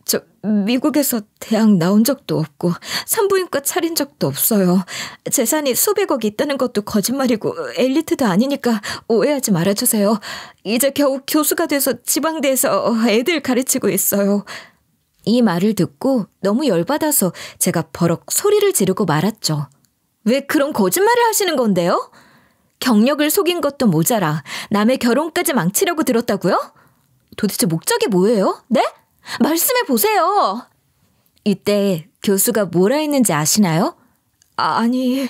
저 미국에서 대학 나온 적도 없고 산부인과 차린 적도 없어요. 재산이 수백억이 있다는 것도 거짓말이고 엘리트도 아니니까 오해하지 말아주세요. 이제 겨우 교수가 돼서 지방대에서 애들 가르치고 있어요. 이 말을 듣고 너무 열받아서 제가 버럭 소리를 지르고 말았죠. 왜 그런 거짓말을 하시는 건데요? 경력을 속인 것도 모자라 남의 결혼까지 망치려고 들었다고요? 도대체 목적이 뭐예요? 네? 말씀해 보세요. 이때 교수가 뭐라 했는지 아시나요? 아니,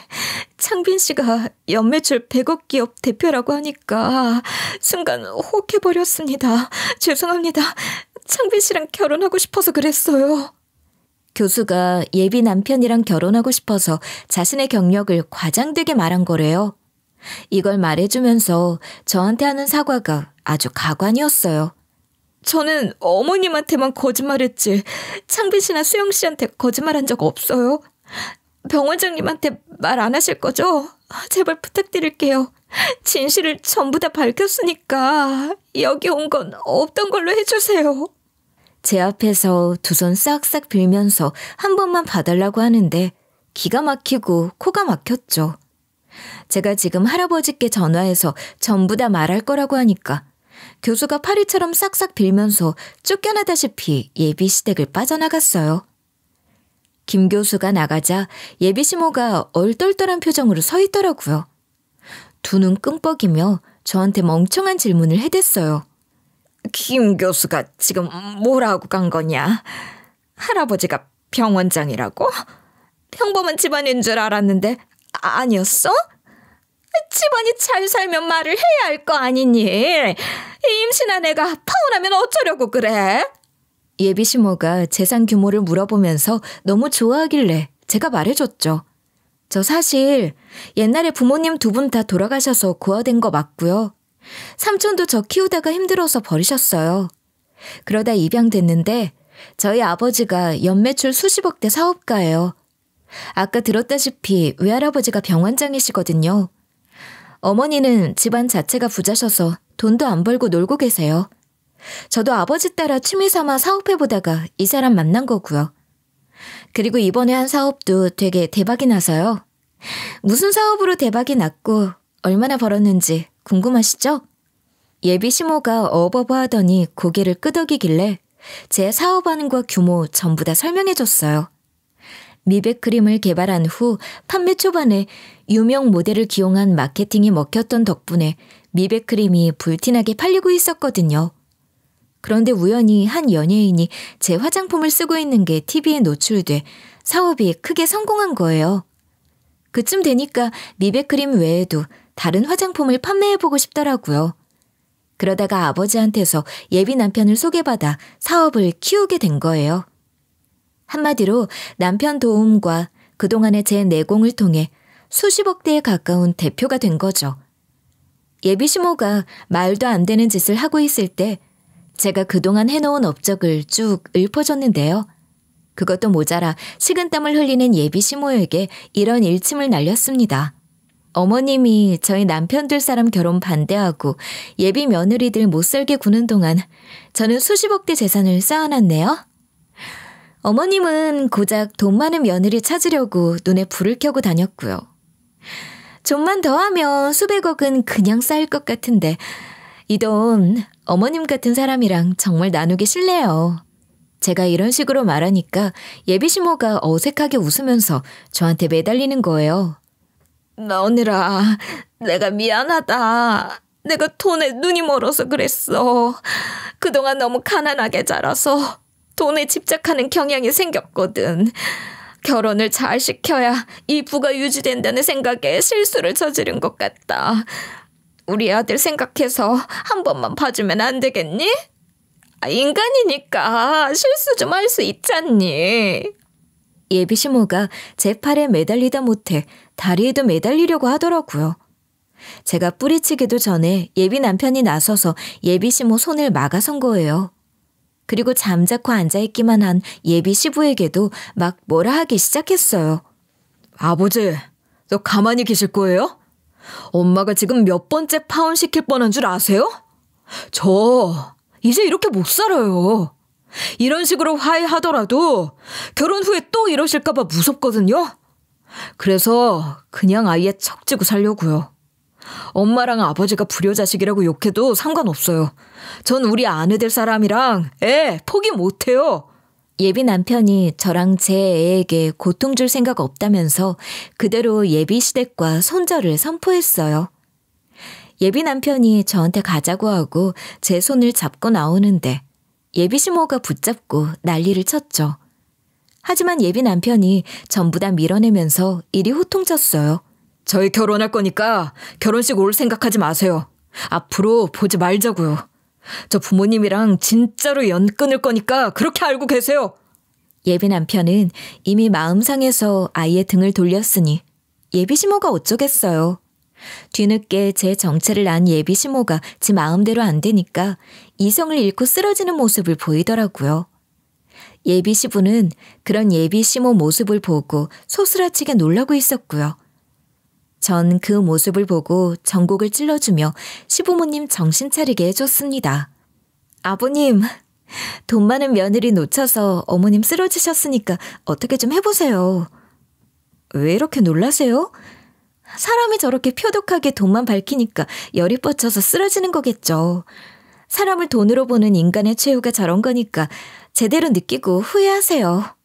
창빈 씨가 연매출 100억 기업 대표라고 하니까 순간 혹해버렸습니다. 죄송합니다. 창빈 씨랑 결혼하고 싶어서 그랬어요. 교수가 예비 남편이랑 결혼하고 싶어서 자신의 경력을 과장되게 말한 거래요. 이걸 말해주면서 저한테 하는 사과가 아주 가관이었어요. 저는 어머님한테만 거짓말했지 창빈 씨나 수영 씨한테 거짓말한 적 없어요. 병원장님한테 말 안 하실 거죠? 제발 부탁드릴게요. 진실을 전부 다 밝혔으니까 여기 온 건 없던 걸로 해주세요. 제 앞에서 두 손 싹싹 빌면서 한 번만 봐달라고 하는데 기가 막히고 코가 막혔죠. 제가 지금 할아버지께 전화해서 전부 다 말할 거라고 하니까 교수가 파리처럼 싹싹 빌면서 쫓겨나다시피 예비시댁을 빠져나갔어요. 김 교수가 나가자 예비시모가 얼떨떨한 표정으로 서 있더라고요. 두 눈 끔뻑이며 저한테 멍청한 질문을 해댔어요. 김 교수가 지금 뭐라고 간 거냐? 할아버지가 병원장이라고? 평범한 집안인 줄 알았는데 아니었어? 집안이 잘 살면 말을 해야 할 거 아니니? 임신한 애가 파혼하면 어쩌려고 그래? 예비시모가 재산 규모를 물어보면서 너무 좋아하길래 제가 말해줬죠. 저 사실 옛날에 부모님 두 분 다 돌아가셔서 고아된 거 맞고요. 삼촌도 저 키우다가 힘들어서 버리셨어요. 그러다 입양됐는데 저희 아버지가 연매출 수십억대 사업가예요. 아까 들었다시피 외할아버지가 병원장이시거든요. 어머니는 집안 자체가 부자셔서 돈도 안 벌고 놀고 계세요. 저도 아버지 따라 취미삼아 사업해보다가 이 사람 만난 거고요. 그리고 이번에 한 사업도 되게 대박이 나서요. 무슨 사업으로 대박이 났고 얼마나 벌었는지 궁금하시죠? 예비시모가 어버버하더니 고개를 끄덕이길래 제 사업하는과 규모 전부 다 설명해줬어요. 미백크림을 개발한 후 판매 초반에 유명 모델을 기용한 마케팅이 먹혔던 덕분에 미백크림이 불티나게 팔리고 있었거든요. 그런데 우연히 한 연예인이 제 화장품을 쓰고 있는 게 TV에 노출돼 사업이 크게 성공한 거예요. 그쯤 되니까 미백크림 외에도 다른 화장품을 판매해보고 싶더라고요. 그러다가 아버지한테서 예비 남편을 소개받아 사업을 키우게 된 거예요. 한마디로 남편 도움과 그동안의 제 내공을 통해 수십억 대에 가까운 대표가 된 거죠. 예비시모가 말도 안 되는 짓을 하고 있을 때 제가 그동안 해놓은 업적을 쭉 읊어줬는데요. 그것도 모자라 식은땀을 흘리는 예비시모에게 이런 일침을 날렸습니다. 어머님이 저희 남편 둘 사람 결혼 반대하고 예비 며느리들 못살게 구는 동안 저는 수십억대 재산을 쌓아놨네요. 어머님은 고작 돈 많은 며느리 찾으려고 눈에 불을 켜고 다녔고요. 좀만 더 하면 수백억은 그냥 쌓일 것 같은데 이 돈 어머님 같은 사람이랑 정말 나누기 싫네요. 제가 이런 식으로 말하니까 예비시모가 어색하게 웃으면서 저한테 매달리는 거예요. 며느라, 내가 미안하다. 내가 돈에 눈이 멀어서 그랬어. 그동안 너무 가난하게 자라서 돈에 집착하는 경향이 생겼거든. 결혼을 잘 시켜야 이 부가 유지된다는 생각에 실수를 저지른 것 같다. 우리 아들 생각해서 한 번만 봐주면 안 되겠니? 인간이니까 실수 좀 할 수 있잖니. 예비시모가 제 팔에 매달리다 못해 다리에도 매달리려고 하더라고요. 제가 뿌리치기도 전에 예비 남편이 나서서 예비시모 손을 막아선 거예요. 그리고 잠자코 앉아있기만 한 예비 시부에게도 막 뭐라 하기 시작했어요. 아버지, 너 가만히 계실 거예요? 엄마가 지금 몇 번째 파혼시킬 뻔한 줄 아세요? 저 이제 이렇게 못 살아요. 이런 식으로 화해하더라도 결혼 후에 또 이러실까 봐 무섭거든요. 그래서 그냥 아예 척지고 살려고요. 엄마랑 아버지가 불효자식이라고 욕해도 상관없어요. 전 우리 아내 될 사람이랑 애 포기 못해요. 예비 남편이 저랑 제 애에게 고통 줄 생각 없다면서 그대로 예비 시댁과 손절을 선포했어요. 예비 남편이 저한테 가자고 하고 제 손을 잡고 나오는데 예비 시모가 붙잡고 난리를 쳤죠. 하지만 예비 남편이 전부 다 밀어내면서 일이 호통쳤어요. 저희 결혼할 거니까 결혼식 올 생각하지 마세요. 앞으로 보지 말자고요. 저 부모님이랑 진짜로 연 끊을 거니까 그렇게 알고 계세요. 예비 남편은 이미 마음 상해서 아이의 등을 돌렸으니 예비 시모가 어쩌겠어요. 뒤늦게 제 정체를 안 예비 시모가 지 마음대로 안 되니까 이성을 잃고 쓰러지는 모습을 보이더라고요. 예비 시부는 그런 예비 시모 모습을 보고 소스라치게 놀라고 있었고요. 전 그 모습을 보고 전곡을 찔러주며 시부모님 정신 차리게 해줬습니다. 아버님, 돈 많은 며느리 놓쳐서 어머님 쓰러지셨으니까 어떻게 좀 해보세요. 왜 이렇게 놀라세요? 사람이 저렇게 표독하게 돈만 밝히니까 열이 뻗쳐서 쓰러지는 거겠죠. 사람을 돈으로 보는 인간의 최후가 저런 거니까 제대로 느끼고 후회하세요.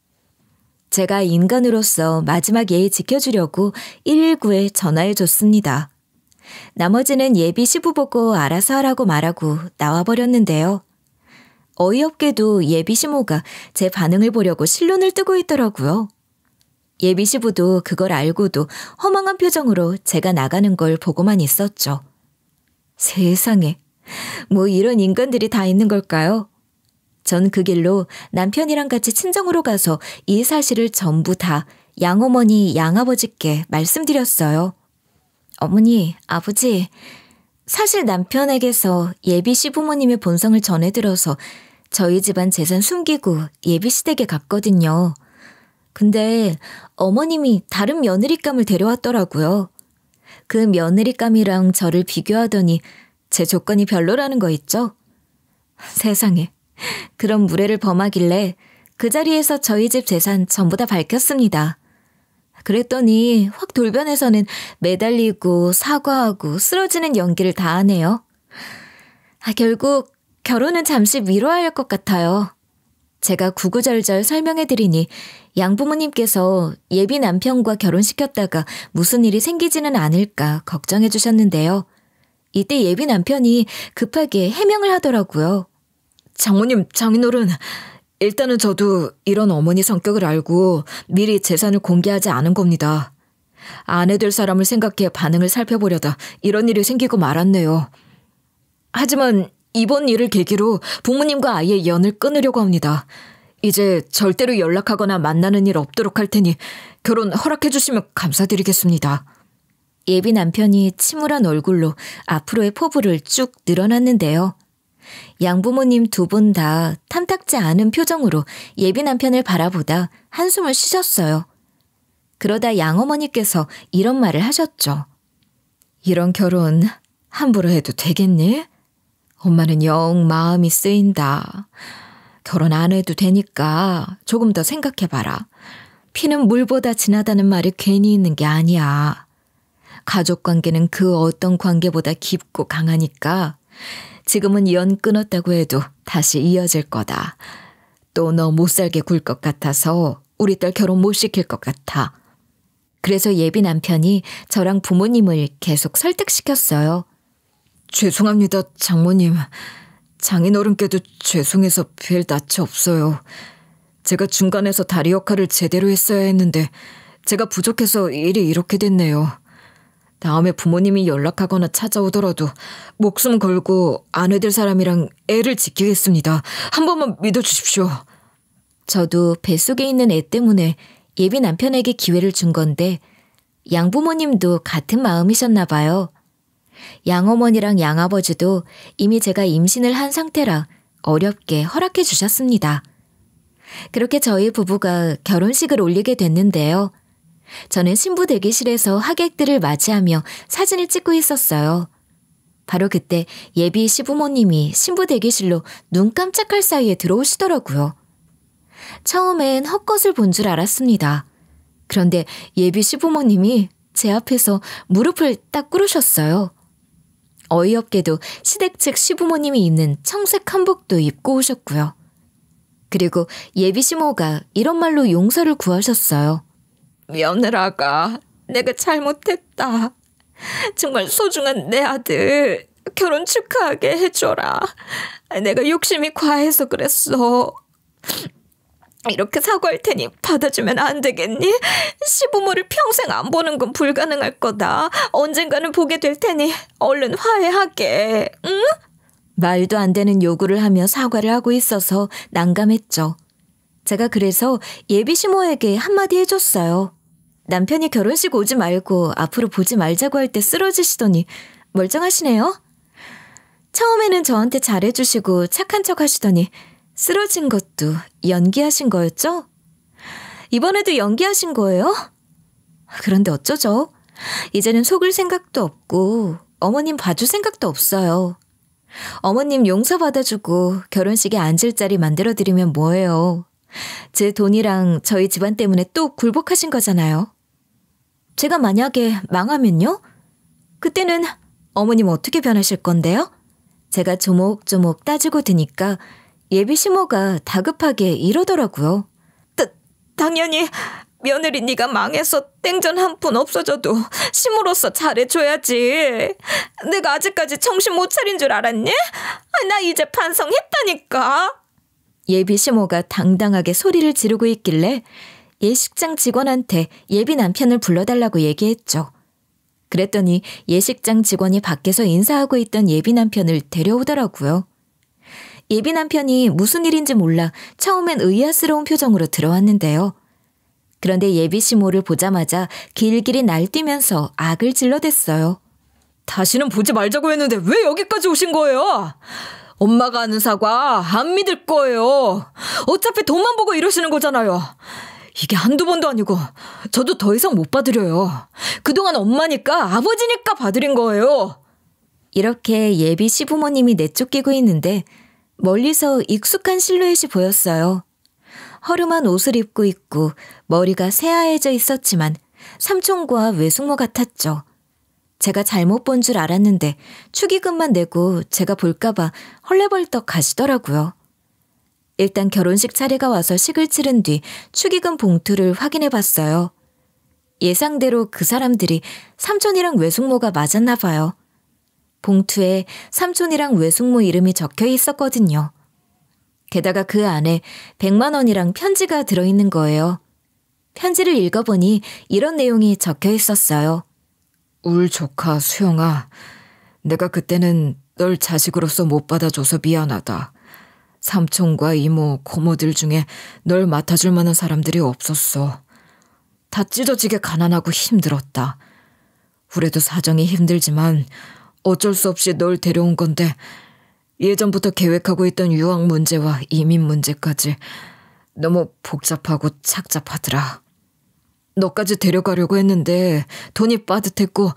제가 인간으로서 마지막 예의 지켜주려고 119에 전화해줬습니다. 나머지는 예비 시부 보고 알아서 하라고 말하고 나와버렸는데요. 어이없게도 예비 시모가 제 반응을 보려고 실눈을 뜨고 있더라고요. 예비 시부도 그걸 알고도 허망한 표정으로 제가 나가는 걸 보고만 있었죠. 세상에, 뭐 이런 인간들이 다 있는 걸까요? 전 그 길로 남편이랑 같이 친정으로 가서 이 사실을 전부 다 양어머니, 양아버지께 말씀드렸어요. 어머니, 아버지, 사실 남편에게서 예비 시부모님의 본성을 전해들어서 저희 집안 재산 숨기고 예비 시댁에 갔거든요. 근데 어머님이 다른 며느리감을 데려왔더라고요. 그 며느리감이랑 저를 비교하더니 제 조건이 별로라는 거 있죠? 세상에, 그런 무례를 범하길래 그 자리에서 저희 집 재산 전부 다 밝혔습니다. 그랬더니 확 돌변해서는 매달리고 사과하고 쓰러지는 연기를 다 하네요. 결국 결혼은 잠시 미뤄야 할 것 같아요. 제가 구구절절 설명해드리니 양부모님께서 예비 남편과 결혼시켰다가 무슨 일이 생기지는 않을까 걱정해 주셨는데요. 이때 예비 남편이 급하게 해명을 하더라고요. 장모님, 장인어른, 일단은 저도 이런 어머니 성격을 알고 미리 재산을 공개하지 않은 겁니다. 아내 될 사람을 생각해 반응을 살펴보려다 이런 일이 생기고 말았네요. 하지만 이번 일을 계기로 부모님과 아이의 연을 끊으려고 합니다. 이제 절대로 연락하거나 만나는 일 없도록 할 테니 결혼 허락해 주시면 감사드리겠습니다. 예비 남편이 침울한 얼굴로 앞으로의 포부를 쭉 늘어났는데요. 양부모님 두 분 다 탐탁지 않은 표정으로 예비 남편을 바라보다 한숨을 쉬셨어요. 그러다 양어머니께서 이런 말을 하셨죠. 이런 결혼 함부로 해도 되겠니? 엄마는 영 마음이 쓰인다. 결혼 안 해도 되니까 조금 더 생각해봐라. 피는 물보다 진하다는 말이 괜히 있는 게 아니야. 가족관계는 그 어떤 관계보다 깊고 강하니까 지금은 연 끊었다고 해도 다시 이어질 거다. 또 너 못 살게 굴 것 같아서 우리 딸 결혼 못 시킬 것 같아. 그래서 예비 남편이 저랑 부모님을 계속 설득시켰어요. 죄송합니다, 장모님. 장인어른께도 죄송해서 별 낯이 없어요. 제가 중간에서 다리 역할을 제대로 했어야 했는데 제가 부족해서 일이 이렇게 됐네요. 다음에 부모님이 연락하거나 찾아오더라도 목숨 걸고 아내 될 사람이랑 애를 지키겠습니다. 한 번만 믿어주십시오. 저도 뱃속에 있는 애 때문에 예비 남편에게 기회를 준 건데 양부모님도 같은 마음이셨나 봐요. 양어머니랑 양아버지도 이미 제가 임신을 한 상태라 어렵게 허락해 주셨습니다. 그렇게 저희 부부가 결혼식을 올리게 됐는데요. 저는 신부 대기실에서 하객들을 맞이하며 사진을 찍고 있었어요. 바로 그때 예비 시부모님이 신부 대기실로 눈 깜짝할 사이에 들어오시더라고요. 처음엔 헛것을 본 줄 알았습니다. 그런데 예비 시부모님이 제 앞에서 무릎을 딱 꿇으셨어요. 어이없게도 시댁 측 시부모님이 입는 청색 한복도 입고 오셨고요. 그리고 예비 시모가 이런 말로 용서를 구하셨어요. 며느라가 내가 잘못했다. 정말 소중한 내 아들 결혼 축하하게 해줘라. 내가 욕심이 과해서 그랬어. 이렇게 사과할 테니 받아주면 안 되겠니? 시부모를 평생 안 보는 건 불가능할 거다. 언젠가는 보게 될 테니 얼른 화해하게. 응? 말도 안 되는 요구를 하며 사과를 하고 있어서 난감했죠. 제가 그래서 예비 시모에게 한마디 해줬어요. 남편이 결혼식 오지 말고 앞으로 보지 말자고 할 때 쓰러지시더니 멀쩡하시네요. 처음에는 저한테 잘해주시고 착한 척 하시더니 쓰러진 것도 연기하신 거였죠? 이번에도 연기하신 거예요? 그런데 어쩌죠? 이제는 속을 생각도 없고 어머님 봐줄 생각도 없어요. 어머님 용서받아주고 결혼식에 앉을 자리 만들어드리면 뭐해요. 제 돈이랑 저희 집안 때문에 또 굴복하신 거잖아요. 제가 만약에 망하면요? 그때는 어머님 어떻게 변하실 건데요? 제가 조목조목 따지고 드니까 예비 시모가 다급하게 이러더라고요. 당연히 며느리 네가 망해서 땡전 한 푼 없어져도 시모로서 잘해줘야지. 내가 아직까지 정신 못 차린 줄 알았니? 나 이제 반성했다니까. 예비 시모가 당당하게 소리를 지르고 있길래 예식장 직원한테 예비 남편을 불러달라고 얘기했죠. 그랬더니 예식장 직원이 밖에서 인사하고 있던 예비 남편을 데려오더라고요. 예비 남편이 무슨 일인지 몰라 처음엔 의아스러운 표정으로 들어왔는데요. 그런데 예비 시모를 보자마자 길길이 날뛰면서 악을 질러댔어요. 다시는 보지 말자고 했는데 왜 여기까지 오신 거예요? 엄마가 하는 사과 안 믿을 거예요. 어차피 돈만 보고 이러시는 거잖아요. 이게 한두 번도 아니고 저도 더 이상 못 봐드려요. 그동안 엄마니까 아버지니까 봐드린 거예요. 이렇게 예비 시부모님이 내쫓기고 있는데 멀리서 익숙한 실루엣이 보였어요. 허름한 옷을 입고 있고 머리가 새하얘져 있었지만 삼촌과 외숙모 같았죠. 제가 잘못 본 줄 알았는데 축의금만 내고 제가 볼까봐 헐레벌떡 가시더라고요. 일단 결혼식 차례가 와서 식을 치른 뒤 축의금 봉투를 확인해 봤어요. 예상대로 그 사람들이 삼촌이랑 외숙모가 맞았나 봐요. 봉투에 삼촌이랑 외숙모 이름이 적혀 있었거든요. 게다가 그 안에 100만 원이랑 편지가 들어있는 거예요. 편지를 읽어보니 이런 내용이 적혀 있었어요. 울 조카 수영아, 내가 그때는 널 자식으로서 못 받아줘서 미안하다. 삼촌과 이모, 고모들 중에 널 맡아줄 만한 사람들이 없었어. 다 찢어지게 가난하고 힘들었다. 우리도 사정이 힘들지만 어쩔 수 없이 널 데려온 건데 예전부터 계획하고 있던 유학 문제와 이민 문제까지 너무 복잡하고 착잡하더라. 너까지 데려가려고 했는데 돈이 빠듯했고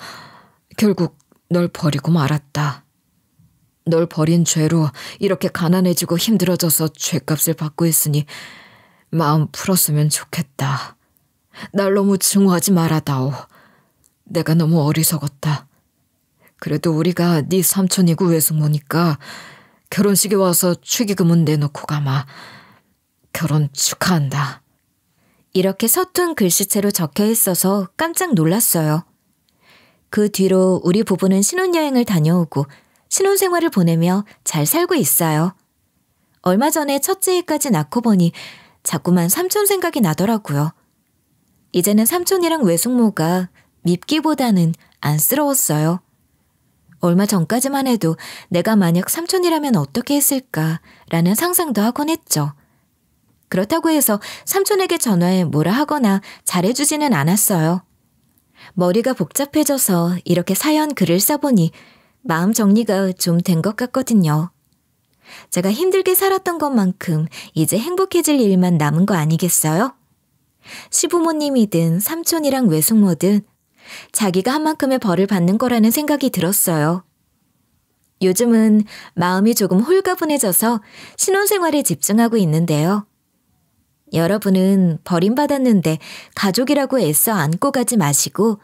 결국 널 버리고 말았다. 널 버린 죄로 이렇게 가난해지고 힘들어져서 죄값을 받고 있으니 마음 풀었으면 좋겠다. 날 너무 증오하지 말아다오. 내가 너무 어리석었다. 그래도 우리가 네 삼촌이고 외숙모니까 결혼식에 와서 축의금은 내놓고 가마. 결혼 축하한다. 이렇게 서툰 글씨체로 적혀 있어서 깜짝 놀랐어요. 그 뒤로 우리 부부는 신혼여행을 다녀오고 신혼생활을 보내며 잘 살고 있어요. 얼마 전에 첫째 애까지 낳고 보니 자꾸만 삼촌 생각이 나더라고요. 이제는 삼촌이랑 외숙모가 밉기보다는 안쓰러웠어요. 얼마 전까지만 해도 내가 만약 삼촌이라면 어떻게 했을까라는 상상도 하곤 했죠. 그렇다고 해서 삼촌에게 전화해 뭐라 하거나 잘해주지는 않았어요. 머리가 복잡해져서 이렇게 사연 글을 써보니 마음 정리가 좀 된 것 같거든요. 제가 힘들게 살았던 것만큼 이제 행복해질 일만 남은 거 아니겠어요? 시부모님이든 삼촌이랑 외숙모든 자기가 한 만큼의 벌을 받는 거라는 생각이 들었어요. 요즘은 마음이 조금 홀가분해져서 신혼생활에 집중하고 있는데요. 여러분은 버림받았는데 가족이라고 애써 안고 가지 마시고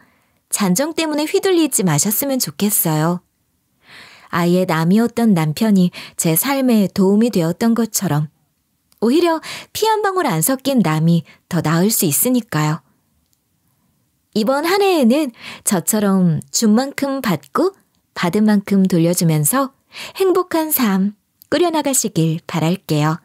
잔정 때문에 휘둘리지 마셨으면 좋겠어요. 아예 남이었던 남편이 제 삶에 도움이 되었던 것처럼 오히려 피 한 방울 안 섞인 남이 더 나을 수 있으니까요. 이번 한 해에는 저처럼 준 만큼 받고 받은 만큼 돌려주면서 행복한 삶 꾸려나가시길 바랄게요.